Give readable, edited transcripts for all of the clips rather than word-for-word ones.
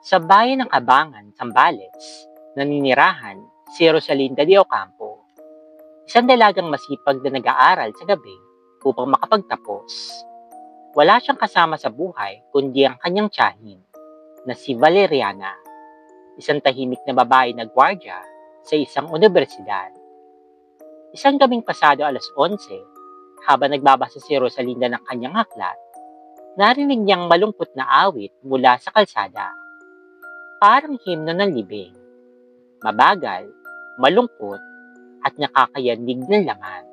Sa bayan ng Abangan, Zambales, naninirahan si Rosalinda de Ocampo, isang dalagang masipag na nag-aaral sa gabi upang makapagtapos. Wala siyang kasama sa buhay kundi ang kanyang tiyahin na si Valeriana, isang tahimik na babae na gwardya sa isang unibersidad. Isang gabing pasado alas 11, habang nagbabasa si Rosalinda ng kanyang aklat, narinig niyang malungkot na awit mula sa kalsada. Parang himno ng libing. Mabagal, malungkot, at nakakayanig ng laman.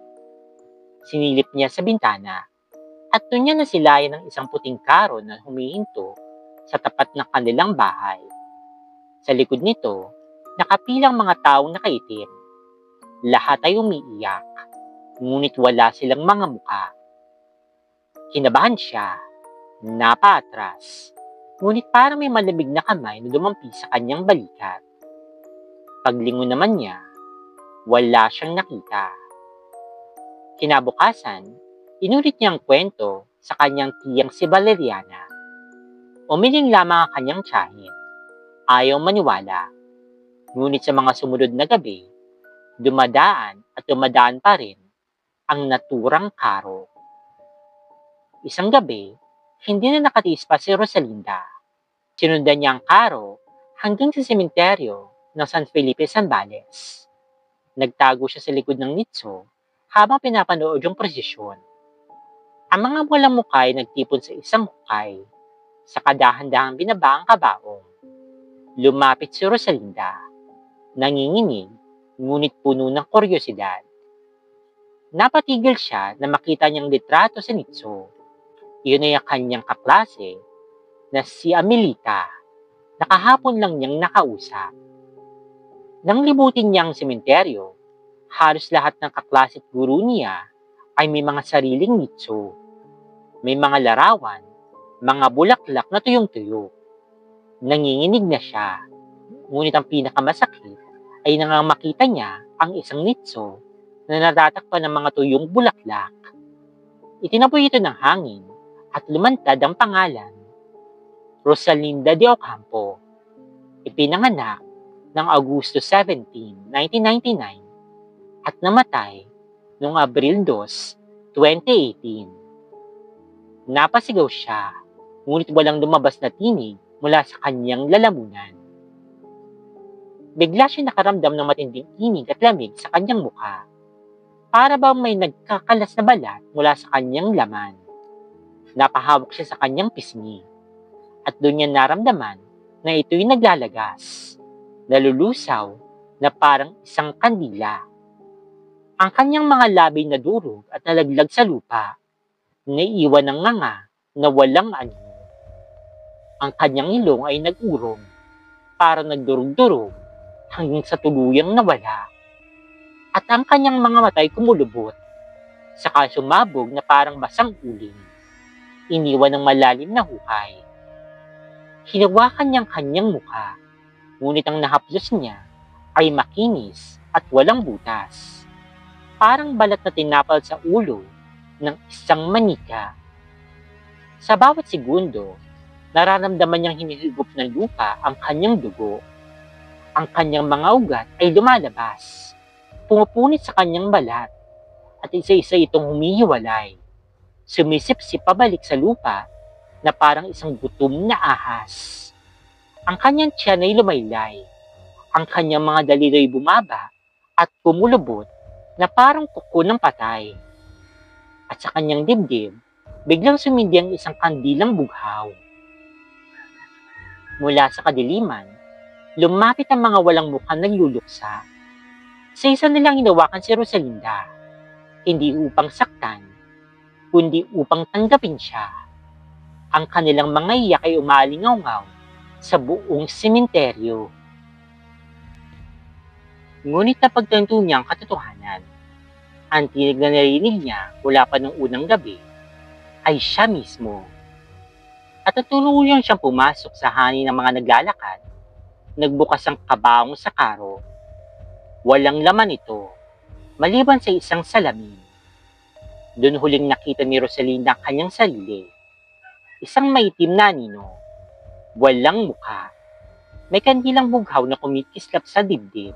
Sinilip niya sa bintana at doon niya nasilayan ng isang puting karo na humihinto sa tapat ng kanilang bahay. Sa likod nito, nakapilang mga taong nakaitim. Lahat ay umiiyak, ngunit wala silang mga muka. Kinabahan siya, napaatras, ngunit parang may malamig na kamay na dumampi sa kanyang balikat. Paglingon naman niya, wala siyang nakita. Kinabukasan, inulit niya ang kwento sa kanyang tiyang si Valeriana. Umiling lamang ang kanyang tiyahin. Ayaw maniwala. Ngunit sa mga sumunod na gabi, dumadaan pa rin ang naturang karo. Isang gabi, hindi na nakatiis pa si Rosalinda. Sinundan niya ang karo hanggang sa sementeryo ng San Felipe, Zambales. Nagtago siya sa likod ng nitso habang pinapanood yung prosesyon. Ang mga walang mukha ay nagtipon sa isang hukay. Sa kadahan-dahang binaba ang kabaong. Lumapit si Rosalinda. Nanginginig, ngunit puno ng kuryosidad. Napatigil siya na makita niyang litrato sa nitso. Iyon ay ang kanyang kaklase na si Amelita. Nakahapon lang niyang nakausap. Nang libutin niya ang sementeryo, halos lahat ng kaklase at guro niya ay may mga sariling nitso. May mga larawan, mga bulaklak na tuyong-tuyo. Nanginginig na siya, ngunit ang pinakamasakit ay nang makita niya ang isang nitso na natatakpan ng mga tuyong bulaklak. Itinaboy ito ng hangin at lumantad ang pangalan, Rosalinda de Ocampo. Ipinanganak ng Agosto 17, 1999 at namatay noong Abril 2, 2018. Napasigaw siya, ngunit walang lumabas na tinig mula sa kanyang lalamunan. Bigla siya nakaramdam ng matinding inig at lamig sa kanyang mukha. Para bang may nagkakalas na balat mula sa kanyang laman. Napahawak siya sa kanyang pisngi. At doon niya naramdaman na ito'y naglalagas, nalulusaw na parang isang kandila. Ang kanyang mga labi nadurog at nalaglag sa lupa, naiiwan ng nganga na walang anyo. Ang kanyang ilong ay nag-urong, parang nagdurog-durog hanggang sa tuluyang nawala. At ang kanyang mga mata ay kumulubot, saka sumabog na parang basang uling, iniwan ng malalim na hukay. Hinawakan niyang kanyang mukha, ngunit ang nahaplos niya ay makinis at walang butas. Parang balat na tinapal sa ulo ng isang manika. Sa bawat segundo, nararamdaman niyang hinihigop ng lupa ang kanyang dugo. Ang kanyang mga ugat ay lumalabas, pumupunit sa kanyang balat, at isa-isa itong humihiwalay. Sumisip-sip pabalik sa lupa na parang isang gutom na ahas. Ang kanyang tiyan ay lumaylay. Ang kanyang mga daliri ay bumaba at kumulubot na parang kuko ng patay. At sa kanyang dibdib, biglang sumindi ang isang kandilang bughaw. Mula sa kadiliman, lumapit ang mga walang mukhang nagluluksa. Sa isa nilang hinawakan si Rosalinda, hindi upang saktan, kundi upang tanggapin siya. Ang kanilang mga iyak ay umalingaw-ngaw sa buong sementeryo. Ngunit napagtanto niya ang katotohanan. Ang tinig na narinig niya mula pa nung unang gabi ay siya mismo. At natuluyang siyang pumasok sa hangin ng mga naglalakad. Nagbukas ang kabaong sa karo. Walang laman ito, maliban sa isang salamin. Doon huling nakita ni Rosalinda ang kanyang sarili. Isang maitim na anino, walang mukha, May kandilang bughaw na kumikislap sa dibdib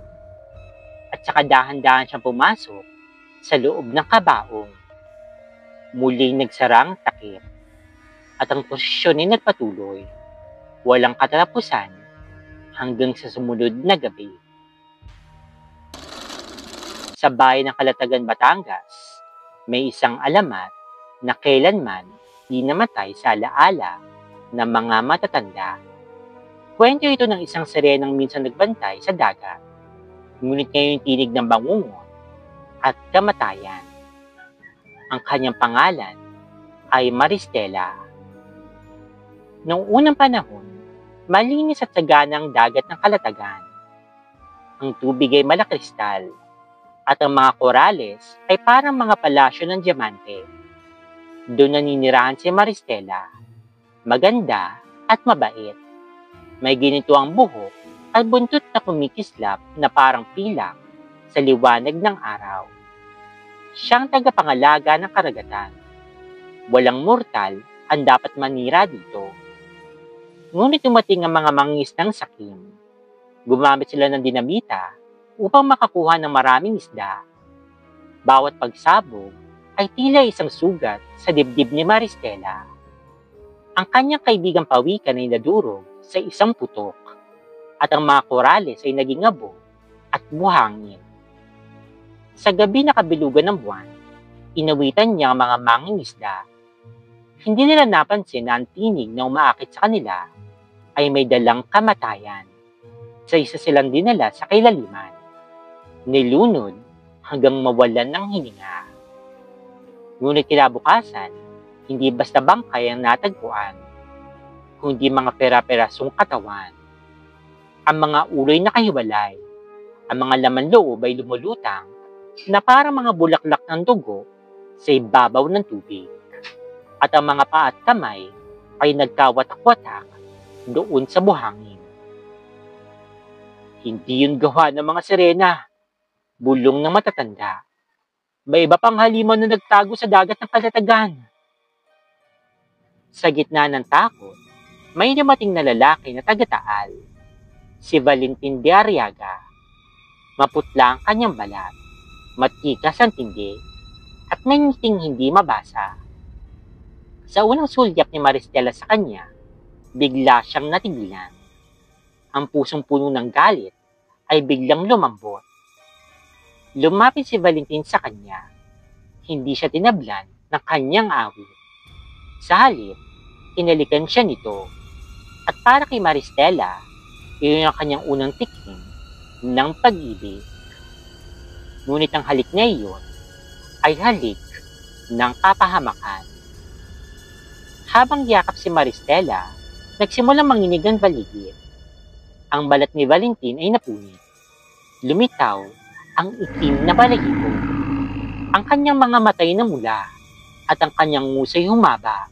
at saka dahan-dahan siyang pumasok sa loob ng kabaong. Muling nagsara ang takip at ang prosesyon ay nagpatuloy. Walang katapusan hanggang sa sumunod na gabi. Sa bayan ng Calatagan, Batangas, may isang alamat na kailanman di namatay sa alaala ng mga matatanda. Kwento ito ng isang sirenang minsan nagbantay sa dagat, ngunit ngayon tinig ng bangungot at kamatayan. Ang kanyang pangalan ay Maristela. Noong unang panahon, malinis at saganang dagat ng Calatagan. Ang tubig ay malakristal at ang mga korales ay parang mga palasyo ng diamante. Doon naninirahan si Maristela, maganda at mabait. May ginito ang buhok at buntot na kumikislap na parang pilak sa liwanag ng araw. Siyang tagapangalaga ng karagatan. Walang mortal ang dapat manira dito. Ngunit dumating ang mga mangingisdang sakim. Gumamit sila ng dinamita upang makakuha ng maraming isda. Bawat pagsabog ay tila isang sugat sa dibdib ni Maristela. Ang kanyang kaibigang pawikan ay nadurog sa isang putok at ang mga korales ay naging abo at buhangin. Sa gabi na kabilugan ng buwan, inawitan niya ang mga mangingisda. Hindi nila napansin na ang tinig na umaakit sa kanila ay may dalang kamatayan. Sa isa silang dinala sa kailaliman. Nilunod hanggang mawalan ng hininga. Ngunit kinabukasan, hindi basta bangkay ang natagpuan, kundi mga pera-perasong katawan. Ang mga uloy nakahiwalay, ang mga laman loob ay lumulutang na parang mga bulaklak ng dugo sa ibabaw ng tubig. At ang mga paa at kamay ay nagkawatak-watak doon sa buhangin. Hindi yun gawa ng mga sirena, bulong ng matatanda. May iba pang halimaw na nagtago sa dagat ng Calatagan. Sa gitna ng takot, may dumating na lalaki na taga-Taal, si Valentin de Arriaga. Maputla ang kanyang balat, matikas ang tindi, at may ngiting hindi mabasa. Sa unang sulyap ni Maristela sa kanya, bigla siyang natigilan. Ang pusong puno ng galit ay biglang lumambot. Lumapit si Valentin sa kanya. Hindi siya tinablan ng kanyang awit. Sa halip, inalikan siya nito. At para kay Maristela, iyon ang kanyang unang tikim ng pag-ibig. Ngunit ang halik na iyon ay halik ng kapahamakan. Habang yakap si Maristela, nagsimulang manginig ang paligid. Ang balat ni Valentin ay napunit. Lumitaw ang itim na balahibo. Ang kanyang mga matay na mula at ang kanyang ngusay humaba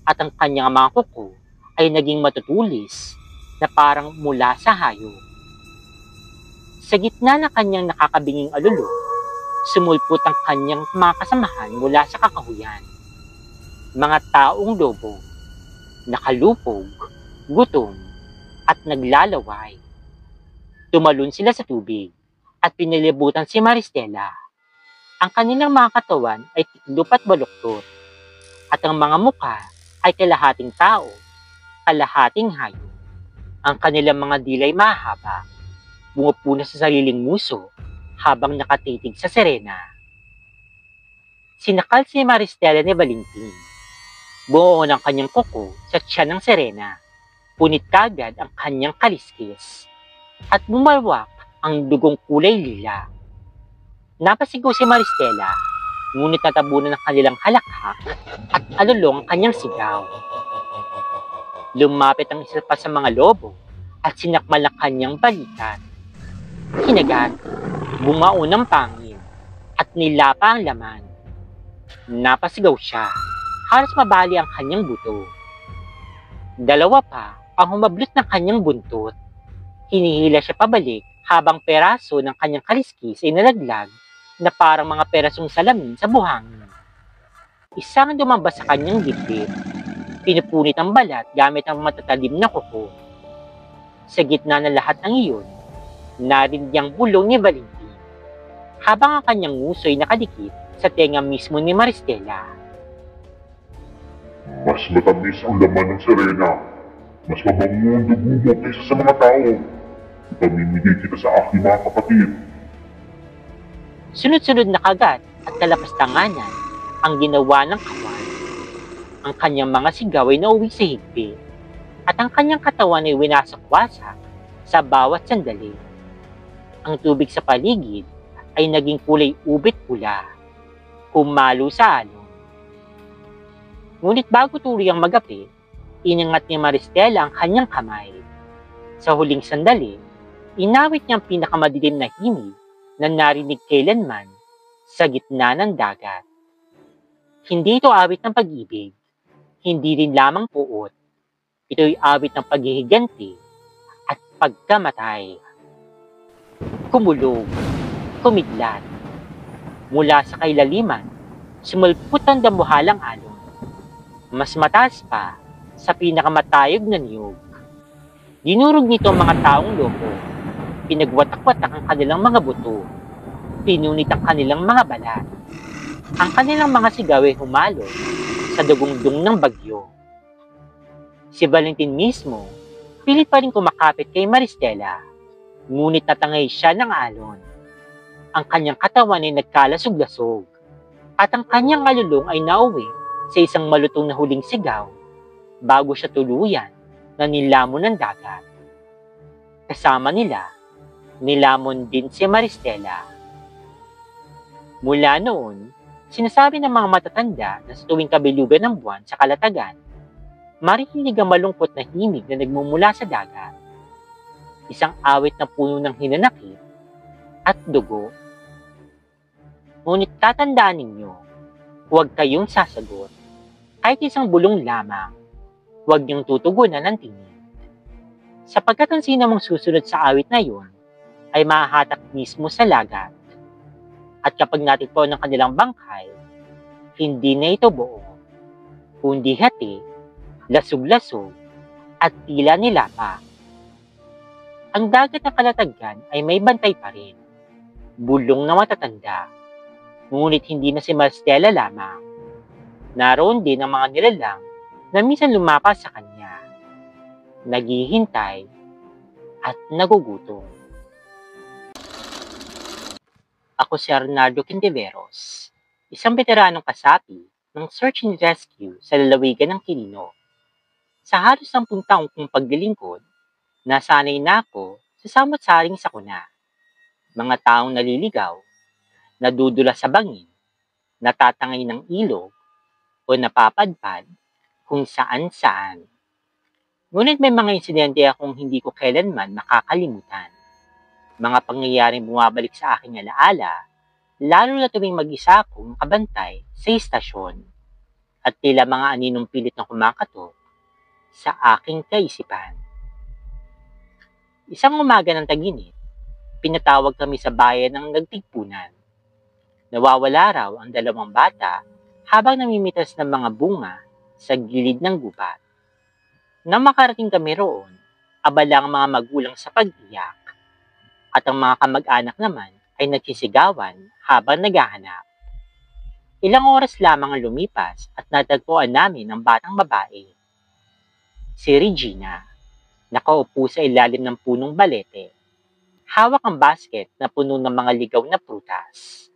at ang kanyang mga kuko ay naging matutulis na parang mula sa hayop. Sa gitna ng kanyang nakakabinging alulong, sumulpot ang kanyang mga kasamahan mula sa kakahuyan. Mga taong lobo, nakalupog, gutom, at naglalaway. Tumalon sila sa tubig at pinilibutan si Maristela. Ang kanilang mga katawan ay tiklop at baluktot, at ang mga mukha ay kalahating tao, kalahating hayop. Ang kanilang mga dilay mahaba, bumupuna sa sariling muso habang nakatitig sa sirena. Sinakal si Maristela ni Valentin. Buo ang kanyang kuko sa tiyan ng sirena. Punit kagad ang kanyang kaliskis at bumalwak ang dugong kulay lila. Napasigaw si Maristela, ngunit natabunan ng kanilang halakhak at alulong ang kanyang sigaw. Lumapit ang isa pa sa mga lobo at sinakmal ang kanyang balikat. Kinagat, bumao ng pangin at nilapa ang laman. Napasigaw siya, halos mabali ang kanyang buto. Dalawa pa ang humablot ng kanyang buntot. Hinihila siya pabalik habang peraso ng kanyang kaliskis ay nalaglag na parang mga perasong salamin sa buhangin. Isang dumamba sa kanyang dibdib. Pinupunit ang balat gamit ang matatalim na kuko. Sa gitna ng lahat ng iyon, narinig ang bulong ni Valentin, habang ang kanyang nguso ay nakadikit sa tenga mismo ni Maristela. Mas matamis ang laman ng Serena. Mas mabango ang dugo mo kaysa sa mga tao. Ipamimigay kita sa aking mga kapatid. Sunod-sunod na kagat at kalapastanganan ang ginawa ng kawan. Ang kanyang mga sigaw ay nauwi sa higpit at ang kanyang katawan ay winasak-wasak sa bawat sandali. Ang tubig sa paligid ay naging kulay ubit pula, humalo sa alon. Ngunit bago tuluyang magapi, inangat ni Maristela ang kanyang kamay. Sa huling sandali, inawit niya ang pinakamadilim na himig na narinig kailanman sa gitna ng dagat. Hindi ito awit ng pag-ibig, hindi rin lamang puot. Ito'y awit ng paghihiganti at pagkamatay. Kumulog, kumidlat. Mula sa kailaliman, sumulpot ang damuhalang alon. Mas mataas pa sa pinakamatayog na niyog. Dinurog nito ang mga taong loko. Pinagwatak-watak ang kanilang mga buto. Pinunit ang kanilang mga balat. Ang kanilang mga sigaw ay humalo sa dugong-dung ng bagyo. Si Valentin mismo, pilit pa rin kumakapit kay Maristela, ngunit natangay siya ng alon. Ang kanyang katawan ay nagkalasog-lasog, at ang kanyang alulong ay nauwi sa isang malutong na huling sigaw bago siya tuluyan na nilamon ng dagat. Kasama nila, nilamon din si Maristela. Mula noon, sinasabi ng mga matatanda na sa tuwing kabilugan ng buwan sa kalatagan, marinig ang malungkot na himig na nagmumula sa dagat. Isang awit na puno ng hinanakit at dugo. Ngunit tatandaan ninyo, huwag kayong sasagot. Kahit isang bulong lamang, huwag niyong tutugunan ng tingin. Sapagkat ang sinamang susunod sa awit na iyon ay mahahatak mismo sa lagat. At kapag natagpuan ng kanilang bangkay, hindi na ito buo, kundi hati, lasog-lasog, at tila nilapa. Ang dagat ng kalatagan ay may bantay pa rin, bulong na matatanda, ngunit hindi na si Maristela lamang. Naroon din ang mga nilalang na minsan lumapas sa kanya, naghihintay at nagugutom. Ako si Arnaldo Quintiveros, isang veteranong kasapi ng search and rescue sa lalawigan ng Quirino. Sa halos 10 taong kong paglilingkod, nasanay na ako sa samot-saring sakuna. Mga taong naliligaw, nadudula sa bangin, natatangay ng ilog, o napapadpad kung saan-saan. Ngunit may mga insidente akong hindi ko kailanman makakalimutan. Mga pangyayaring bumabalik sa aking alaala, lalo na tuwing mag-isa akong nakabantay sa istasyon at tila mga aninong pilit na kumakatok sa aking kaisipan. Isang umaga ng tag-init, pinatawag kami sa bayan ng nagtigpunan. Nawawala raw ang 2 bata habang namimitas ng mga bunga sa gilid ng gubat. Nang makarating kami roon, abala ang mga magulang sa pag-iyak at ang mga kamag-anak naman ay nagsisigawan habang naghahanap. Ilang oras lamang ang lumipas at natagpuan namin ang batang babae. Si Regina, nakaupo sa ilalim ng punong balete. Hawak ang basket na puno ng mga ligaw na prutas.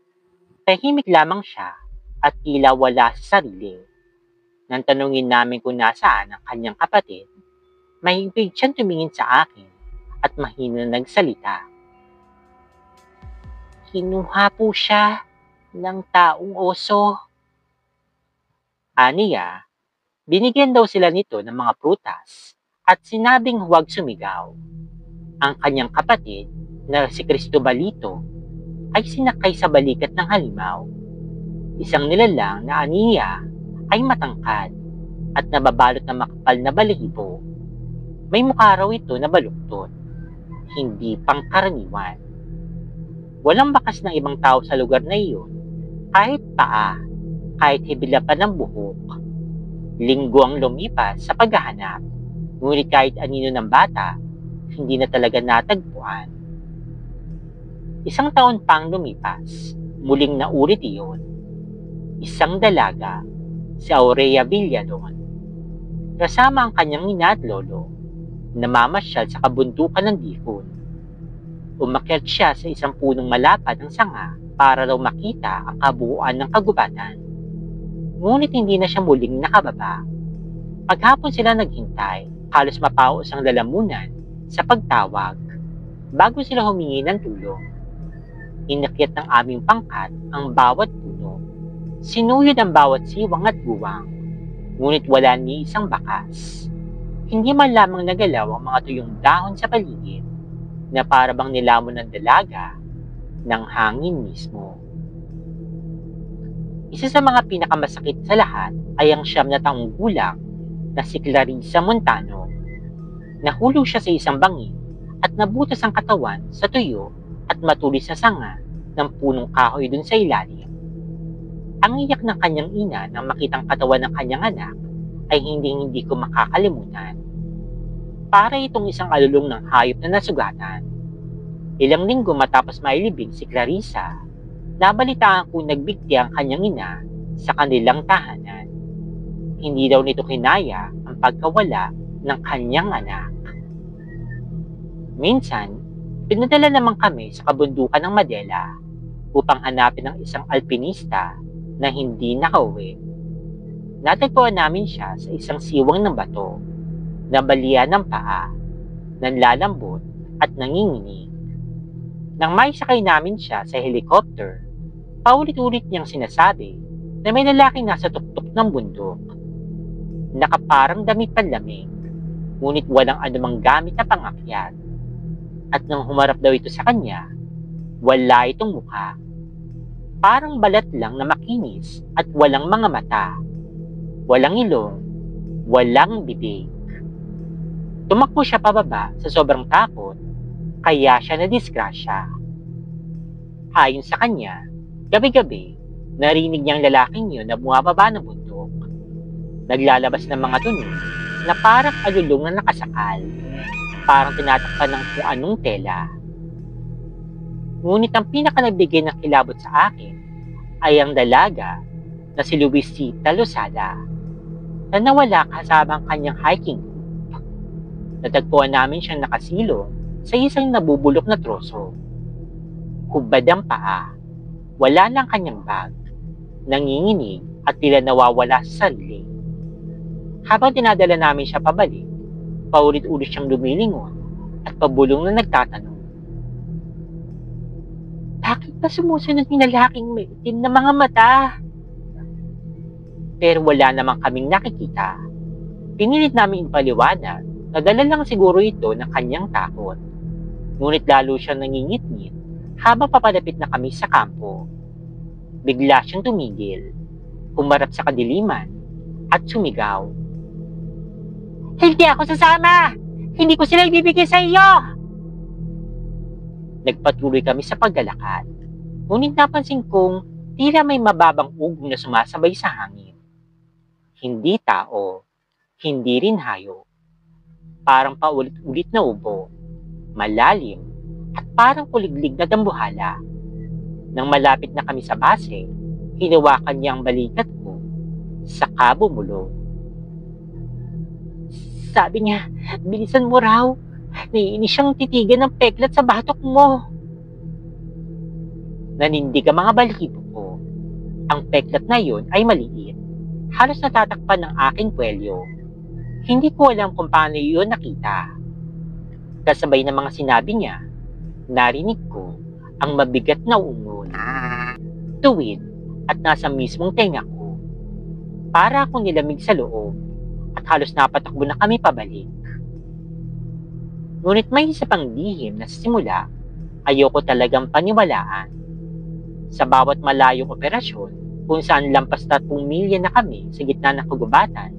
Tahimik lamang siya at tila wala sa sarili. Nang tanungin namin kung nasaan ang kanyang kapatid, mahigpig siyang tumingin sa akin at mahina nagsalita. Kinuha po siya ng taong oso. Aniya, binigyan daw sila nito ng mga prutas at sinabing huwag sumigaw. Ang kanyang kapatid na si Cristobalito ay sinakay sa balikat ng halimaw. Isang nilalang na aniya ay matangkad at nababalot ng makapal na balahibo. May mukha raw ito na baluktot, hindi pangkaraniwan. Walang bakas ng ibang tao sa lugar na iyon, kahit paa, kahit hibla pa ng buhok. Linggo ang lumipas sa paghahanap, ngunit kahit anino ng bata, hindi na talaga natagpuan. Isang taon pang lumipas, muling naulit iyon. Isang dalaga, si Aurea Villalon, kasama ang kanyang ina at lolo, namamasyal sa kabundukan ng Difon. Umakyat siya sa isang punong malapad ng sanga para raw makita ang kabuuan ng kagubatan. Ngunit hindi na siya muling nakababa. Paghapon sila naghintay, halos mapaos ang lalamunan sa pagtawag bago sila humingi ng tulong. Inakyat ng aming pangkat ang bawat puno. Sinuyod ang bawat siwang at buwang, ngunit wala ni isang bakas. Hindi man lamang nagalaw ang mga tuyong dahon sa paligid na para bang nilamon ng dalaga ng hangin mismo. Isa sa mga pinakamasakit sa lahat ay ang 9 na taong gulang na si Clarissa Montano. Nahulog siya sa isang bangin at nabutas ang katawan sa tuyo at matulis na sanga ng punong kahoy dun sa ilalim. Ang iyak ng kanyang ina nang makitang katawan ng kanyang anak ay hindi ko makakalimutan. Para itong isang alulong ng hayop na nasugatan. Ilang linggo matapos mailibing si Clarissa, nabalitaan kong nagbigti ang kanyang ina sa kanilang tahanan. Hindi daw nito kinaya ang pagkawala ng kanyang anak. Minsan, pinadala naman kami sa kabundukan ng Madela upang hanapin ang isang alpinista na hindi nakauwi. Natagpuan namin siya sa isang siwang ng bato, nabalian ng paa, nanlalambot at nanginginig. Nang maisakay namin siya sa helicopter, paulit-ulit niyang sinasabi na may lalaking nasa tuktok ng bundok. Nakaparang damit panlamig, ngunit walang anumang gamit na pangakyat. At nang humarap daw ito sa kanya, wala itong mukha. Parang balat lang na makinis at walang mga mata. Walang ilong, walang bibig. Tumakbo siya pababa sa sobrang takot, kaya siya nadisgrasya. Ayon sa kanya, gabi-gabi, narinig niyang lalaking yun na bumababa ng bundok. Naglalabas ng mga tunog na parang alulong na nakasakal, parang tinatakpan ng kung anong tela. Ngunit ang pinakanagbigay ng kilabot sa akin ay ang dalaga na si Luisita Losada na nawala kasama ang kanyang hiking group. Natagpuan namin siyang nakasilong sa isang nabubulok na troso. Hubad ang paa, wala lang kanyang bag, nanginginig at tila nawawala sa sarili. Habang dinadala namin siya pabalik, paulit-ulit siyang lumilingon at pabulong na nagtatanong, bakit ba sumusunod yung lalaking may itim na mga mata? Pero wala namang kaming nakikita. Pinilit namin ipaliwanag na dala lang siguro ito ng kanyang takot. Ngunit lalo siyang nangingit-ngit habang papalapit na kami sa kampo. Bigla siyang tumigil, humarap sa kadiliman at sumigaw, "Hindi ako sasama! Hindi ko sila ibibigay sa iyo!" Nagpatuloy kami sa paglalakad, ngunit napansin kong tila may mababang ugong na sumasabay sa hangin. Hindi tao, hindi rin hayop. Parang paulit-ulit na ubo, malalim, at parang kuliglig na dambuhala. Nang malapit na kami sa base, hinawakan niya ang balikat ko, saka bumulong. Sabi niya, bilisan mo raw. Naiinis siyang titigan ng peklat sa batok mo. Nanindig ang mga balahibo ko. Ang peklat na yun ay maliit. Halos natatakpan ng aking kwelyo. Hindi ko alam kung paano yun nakita. Kasabay ng mga sinabi niya, narinig ko ang mabigat na ungol. Tuwid at nasa mismong tenga ko. Para akong nilamig sa loob at halos napatakbo na kami pabalik. Ngunit may isa pang lihim na sa simula, ayoko talagang paniwalaan. Sa bawat malayong operasyon, kung saan lampas 30 milya na kami sa gitna ng kagubatan,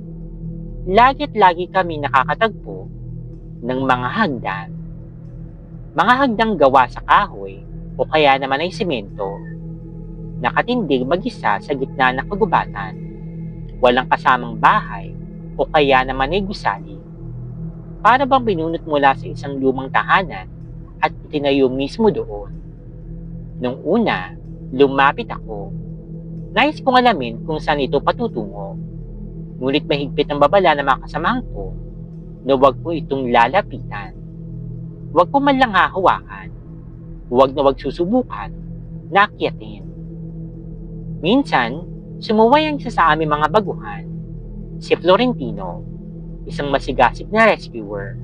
lagi kami nakakatagpo ng mga hagdan. Mga hagdang gawa sa kahoy o kaya naman ay simento. Nakatindig mag-isa sa gitna ng kagubatan. Walang kasamang bahay o kaya naman ay gusali. Para bang binunot mula sa isang lumang tahanan at itinayo mismo doon. Nung una, lumapit ako. Nais kong alamin kung saan ito patutungo. Ngunit mahigpit ang babala ng mga kasamahan ko na huwag ko itong lalapitan. Huwag ko man lang hahawakan. Huwag na huwag susubukan na akyatin. Minsan, sumuway ang isa sa aming mga baguhan, si Florentino, isang masigasig na rescuer.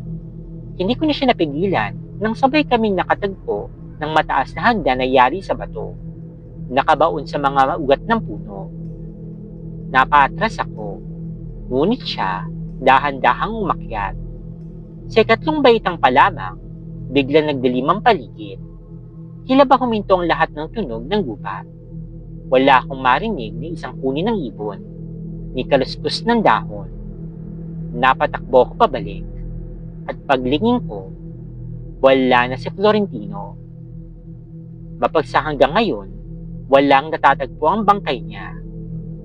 Hindi ko na siya napigilan nang sabay kaming nakatagpo ng mataas na hagdan na yari sa bato, nakabaon sa mga ugat ng puno. Napaatras ako, ngunit siya dahan-dahang umakyat. Sa ikatlong baitang pa lamang, bigla nagdilim ang paligid. Tila ba huminto ang lahat ng tunog ng gubat. Wala akong marinig ni isang huni ng ibon, ni kaluskos ng dahon. Napatakbo ako pabalik, at paglingin ko, wala na si Florentino. Mapagsa hanggang ngayon, walang natatagpo ang bangkay niya.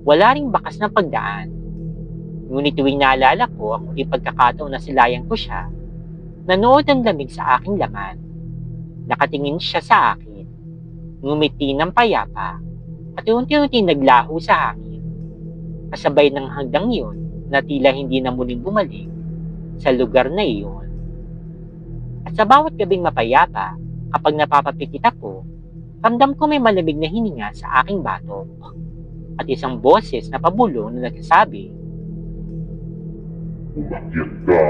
Wala ring bakas ng pagdaan. Ngunit tuwing naalala ko ang muling pagkakataon na silayan ko siya, nanood ang lamig sa aking laman. Nakatingin siya sa akin, ngumiti ng payapa, at unti-unti naglaho sa hangin. Kasabay ng hanggang yun na tila hindi na muling bumalik sa lugar na iyon. At sa bawat gabing mapayapa, kapag napapapikit ako, ramdam ko may malamig na hininga sa aking batok at isang boses na pabulong na nagsasabi, Umakyat ka.